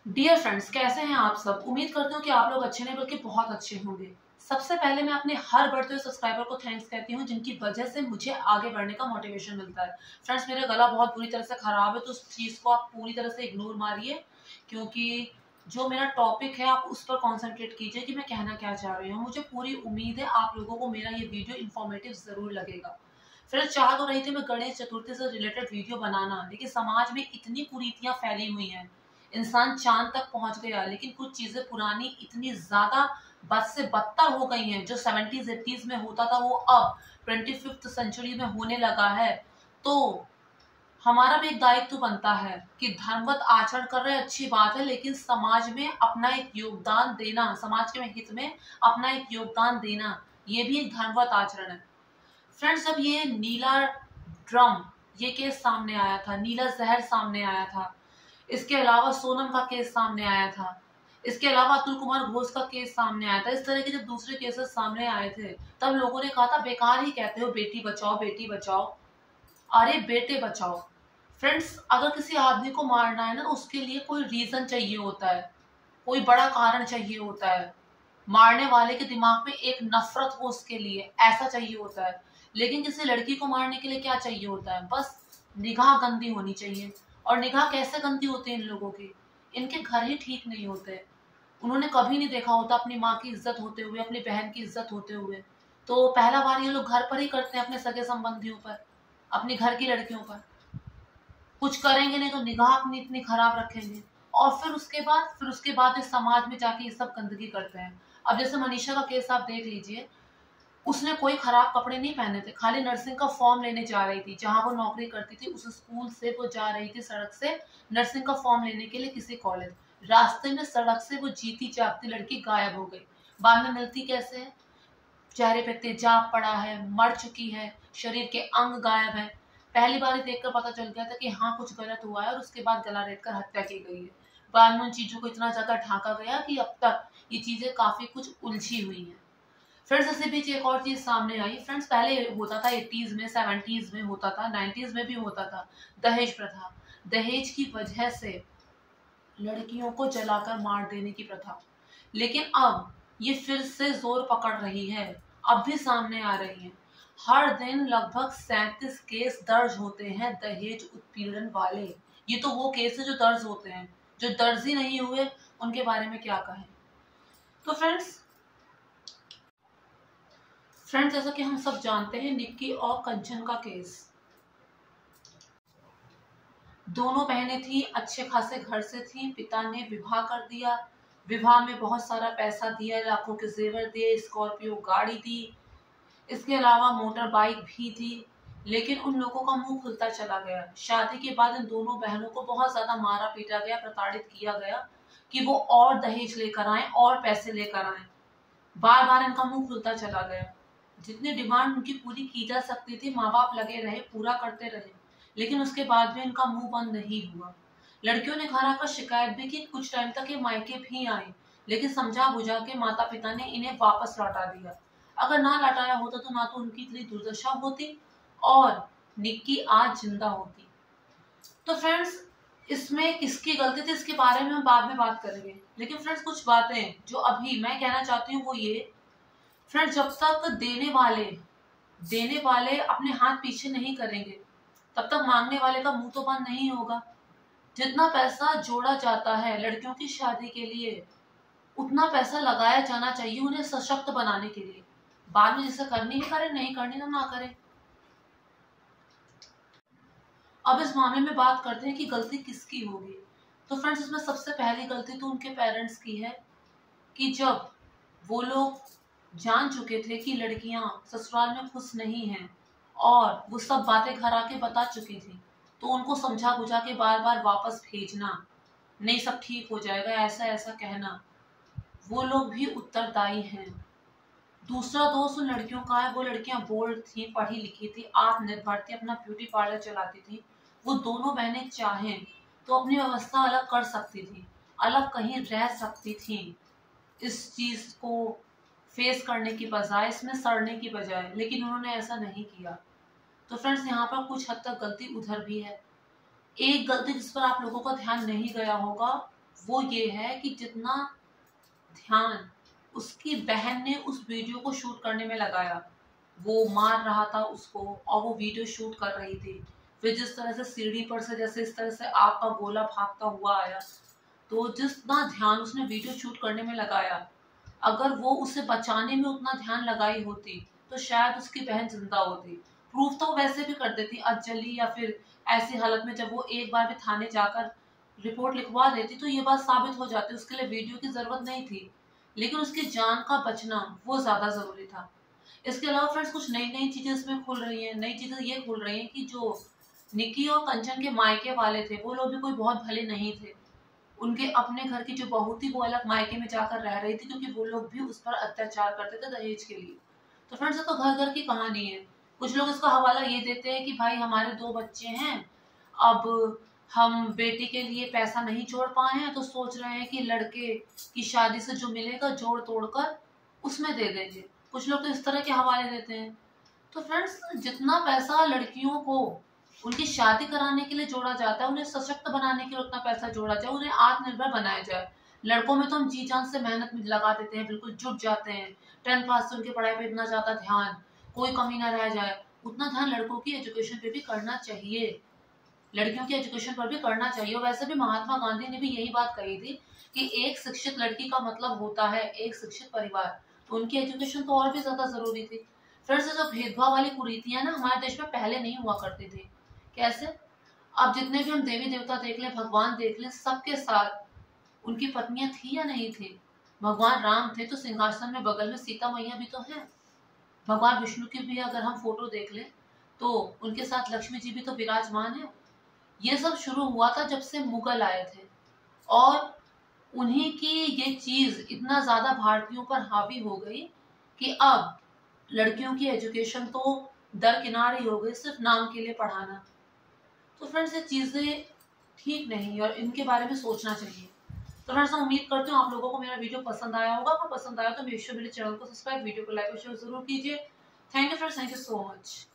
Dear friends, कैसे हैं आप सब। उम्मीद करती हूँ कि आप लोग अच्छे नहीं बल्कि बहुत अच्छे होंगे। सबसे पहले मैं अपने हर बढ़ते हुए सब्सक्राइबर को थैंक्स कहती हूँ, जिनकी वजह से मुझे आगे बढ़ने का मोटिवेशन मिलता है। फ्रेंड्स, मेरा गला बहुत बुरी तरह से खराब है, तो उस चीज़ को आप पूरी तरह से इग्नोर मारिए, क्योंकि जो मेरा टॉपिक है आप उस पर कॉन्सेंट्रेट कीजिए कि मैं कहना क्या चाह रही हूँ। मुझे पूरी उम्मीद है आप लोगों को मेरा ये वीडियो इन्फॉर्मेटिव ज़रूर लगेगा। फिर चाह तो रही थी मैं गणेश चतुर्थी से रिलेटेड वीडियो बनाना, लेकिन समाज में इतनी कुरीतियाँ फैली हुई हैं, इंसान चांद तक पहुंच गया, लेकिन कुछ चीजें पुरानी इतनी ज्यादा बद से बदतर हो गई हैं। जो 70s 80s में होता था वो अब 25th सेंचुरी में होने लगा है। तो हमारा भी एक दायित्व बनता है कि धर्मवत आचरण कर रहे अच्छी बात है, लेकिन समाज में अपना एक योगदान देना, समाज के हित में अपना एक योगदान देना, ये भी एक धर्मवत आचरण है। फ्रेंड्स, जब ये नीला ड्रम ये केस सामने आया था, नीला जहर सामने आया था, इसके अलावा सोनम का केस सामने आया था, इसके अलावा अतुल कुमार घोष का केस सामने आया था, इस तरह के जब दूसरे केसेस सामने आए थे तब लोगों ने कहा था बेकार ही कहते हो बेटी बचाओ बेटी बचाओ। अरे बेटे बचाओ। फ्रेंड्स, अगर किसी आदमी को मारना है ना, तो उसके लिए कोई रीजन चाहिए होता है, कोई बड़ा कारण चाहिए होता है। मारने वाले के दिमाग में एक नफरत हो उसके लिए, ऐसा चाहिए होता है। लेकिन किसी लड़की को मारने के लिए क्या चाहिए होता है? बस निगाह गंदी होनी चाहिए। और निगाह कैसे गंदी होती है इन लोगों की? इनके घर ही ठीक नहीं होते। उन्होंने कभी नहीं देखा होता अपनी माँ की इज्जत होते हुए, अपनी बहन की इज्जत होते हुए। तो पहला बार ये लोग घर पर ही करते हैं, अपने सगे संबंधियों पर, अपनी घर की लड़कियों पर। कुछ करेंगे नहीं तो निगाह अपनी इतनी खराब रखेंगे, और फिर उसके बाद इस समाज में जाके ये सब गंदगी करते हैं। अब जैसे मनीषा का केस आप देख लीजिए, उसने कोई खराब कपड़े नहीं पहने थे, खाली नर्सिंग का फॉर्म लेने जा रही थी। जहां वो नौकरी करती थी उस स्कूल से वो जा रही थी सड़क से नर्सिंग का फॉर्म लेने के लिए किसी कॉलेज। रास्ते में सड़क से वो जीती जागती लड़की गायब हो गई। बाद में मिलती कैसे है? चेहरे पे तेजाब पड़ा है, मर चुकी है, शरीर के अंग गायब है। पहली बार ही देखकर पता चल गया था कि हाँ कुछ गलत हुआ है, और उसके बाद गला रेत कर हत्या की गई है। बाद में उन चीजों को इतना ज्यादा ढांका गया कि अब तक ये चीजें काफी कुछ उलझी हुई हैं। फ्रेंड्स, इसी बीच एक और चीज सामने आई। फ्रेंड्स, पहले होता था 80s में, 70s में होता था, 90s में भी होता था, दहेज प्रथा। दहेज की वजह से लड़कियों को जलाकर मार देने की प्रथा। लेकिन अब ये फिर से जोर पकड़ रही है, अब भी सामने आ रही है। हर दिन लगभग 37 केस दर्ज होते हैं दहेज उत्पीड़न वाले। ये तो वो केस है जो दर्ज होते हैं, जो दर्ज ही नहीं हुए उनके बारे में क्या कहें। तो फ्रेंड्स, जैसा कि हम सब जानते हैं, निक्की और कंचन का केस। दोनों बहनें थी, अच्छे खासे घर से थी, पिता ने विवाह कर दिया। विवाह में बहुत सारा पैसा दिया, लाखों के जेवर दिए, स्कॉर्पियो गाड़ी दी, इसके अलावा मोटर बाइक भी थी। लेकिन उन लोगों का मुंह खुलता चला गया। शादी के बाद इन दोनों बहनों को बहुत ज्यादा मारा पीटा गया, प्रताड़ित किया गया कि वो और दहेज लेकर आए और पैसे लेकर आए। बार बार इनका मुंह खुलता चला गया। जितनी डिमांड उनकी पूरी की जा सकती थी, माँ बाप लगे रहे, पूरा करते रहे, लेकिन उसके बाद भी इनका मुंह बंद नहीं हुआ। लड़कियों ने घर आकर शिकायत भी की, कुछ टाइम तक ये मायके भी आए, लेकिन समझा बुझा के माता पिता ने इन्हें वापस लौटा दिया। अगर ना लौटाया होता तो ना तो उनकी इतनी दुर्दशा होती और निक्की आज जिंदा होती। तो फ्रेंड्स, इसमें किसकी गलती थी इसके बारे में हम बाद में बात करेंगे, लेकिन फ्रेंड्स कुछ बातें जो अभी मैं कहना चाहती हूँ वो ये। फ्रेंड्स, जब तक देने वाले अपने हाथ पीछे नहीं करेंगे, तब तक मांगने वाले का मुंह तो बंद नहीं होगा। जितना पैसा जोड़ा जाता है लड़कियों की शादी के लिए, उतना पैसा लगाया जाना चाहिए उन्हें सशक्त बनाने के लिए। बाद में जिसे करनी है करे, नहीं करनी तो ना करे। अब इस मामले में बात करते हैं कि गलती किसकी होगी। तो फ्रेंड्स, इसमें सबसे पहली गलती तो उनके पेरेंट्स की है कि जब वो लोग जान चुके थे कि लड़कियां ससुराल में खुश नहीं हैं और वो सब बातें घर आके बता चुकी थी, तो उनको समझा बुझा के बार बार वापस भेजना, नहीं सब ठीक हो जाएगा, ऐसा ऐसा कहना, वो लोग भी उत्तरदायी हैं। दूसरा दोष उन लड़कियों का है, वो लड़कियां बोल्ड थी, पढ़ी लिखी थी, आत्मनिर्भर थी, अपना ब्यूटी पार्लर चलाती थी। वो दोनों बहनें चाहें तो अपनी व्यवस्था अलग कर सकती थी, अलग कहीं रह सकती थी, इस चीज को फेस करने की बजाय, इसमें सड़ने की बजाय, लेकिन उन्होंने ऐसा नहीं किया। तो फ्रेंड्स, यहाँ पर कुछ हद तक गलती उधर भी है। एक गलती जिस पर आप लोगों का ध्यान नहीं गया होगा वो ये है कि जितना ध्यान उसकी बहन ने उस वीडियो को शूट करने में लगाया, वो मार रहा था उसको और वो वीडियो शूट कर रही थी, फिर जिस तरह से सीढ़ी पर से जैसे इस तरह से आग का गोला भागता हुआ आया, तो जितना ध्यान उसने वीडियो शूट करने में लगाया, अगर वो उसे बचाने में उतना ध्यान लगाई होती तो शायद उसकी बहन जिंदा होती। प्रूफ तो वैसे भी कर देती अजली, या फिर ऐसी हालत में जब वो एक बार भी थाने जाकर रिपोर्ट लिखवा देती तो ये बात साबित हो जाती, उसके लिए वीडियो की जरूरत नहीं थी। लेकिन उसकी जान का बचना वो ज्यादा जरूरी था। इसके अलावा फ्रेंड्स कुछ नई नई चीजें इसमें खुल रही हैं। नई चीजें ये खुल रही हैं कि जो निकी और कंचन के मायके वाले थे वो लोग भी कोई बहुत भले नहीं थे। उनके अपने घर की जो बहू थी वो अलग मायके में जाकर रह रही थी, क्योंकि वो लोग भी उस पर अत्याचार करते थे दहेज के लिए। तो फ्रेंड्स ये तो घर घर की कहानी है। कुछ लोग इसका हवाला ये देते हैं कि भाई हमारे 2 बच्चे हैं, अब हम बेटी के लिए पैसा नहीं जोड़ पाए हैं तो सोच रहे हैं कि लड़के की शादी से जो मिलेगा जोड़ तोड़ कर उसमें दे देंगे। कुछ लोग तो इस तरह के हवाले देते हैं। तो फ्रेंड्स जितना पैसा लड़कियों को उनकी शादी कराने के लिए जोड़ा जाता है, उन्हें सशक्त बनाने के लिए उतना पैसा जोड़ा जाए, उन्हें आत्मनिर्भर बनाया जाए। लड़कों में तो हम जी जान से मेहनत लगा देते हैं, बिल्कुल जुट जाते हैं, 10th क्लास से उनकी पढ़ाई पे इतना ज्यादा ध्यान, कोई कमी ना रह जाए, उतना ध्यान लड़कों की एजुकेशन पे भी करना चाहिए, लड़कियों की एजुकेशन पर भी करना चाहिए। और वैसे भी महात्मा गांधी ने भी यही बात कही थी कि एक शिक्षित लड़की का मतलब होता है एक शिक्षित परिवार। तो उनकी एजुकेशन तो और भी ज्यादा जरूरी थी। फ्रेंड्स जो भेदभाव वाली कुरीतियां ना हमारे देश में पहले नहीं हुआ करती थी। कैसे? अब जितने भी हम देवी देवता देख लें, भगवान देख लें, सबके साथ उनकी पत्नियां थी या नहीं थी? भगवान राम थे तो सिंहासन में बगल में सीता मैया भी तो है। भगवान विष्णु की भी अगर हम फोटो देख लें तो उनके साथ लक्ष्मी जी भी तो विराजमान है। ये सब शुरू हुआ था जब से मुगल आए थे, और उन्हीं की ये चीज इतना ज्यादा भारतीयों पर हावी हो गई कि अब लड़कियों की एजुकेशन तो दरकिनार ही हो गई, सिर्फ नाम के लिए पढ़ाना। तो फ्रेंड्स ये चीजें ठीक नहीं और इनके बारे में सोचना चाहिए। तो फ्रेंड्स मैं उम्मीद करती हूँ आप लोगों को मेरा वीडियो पसंद आया होगा। अगर पसंद आया तो मेरे चैनल को सब्सक्राइब, वीडियो को लाइक और शेयर जरूर कीजिए। Thank you friends, thank you so much.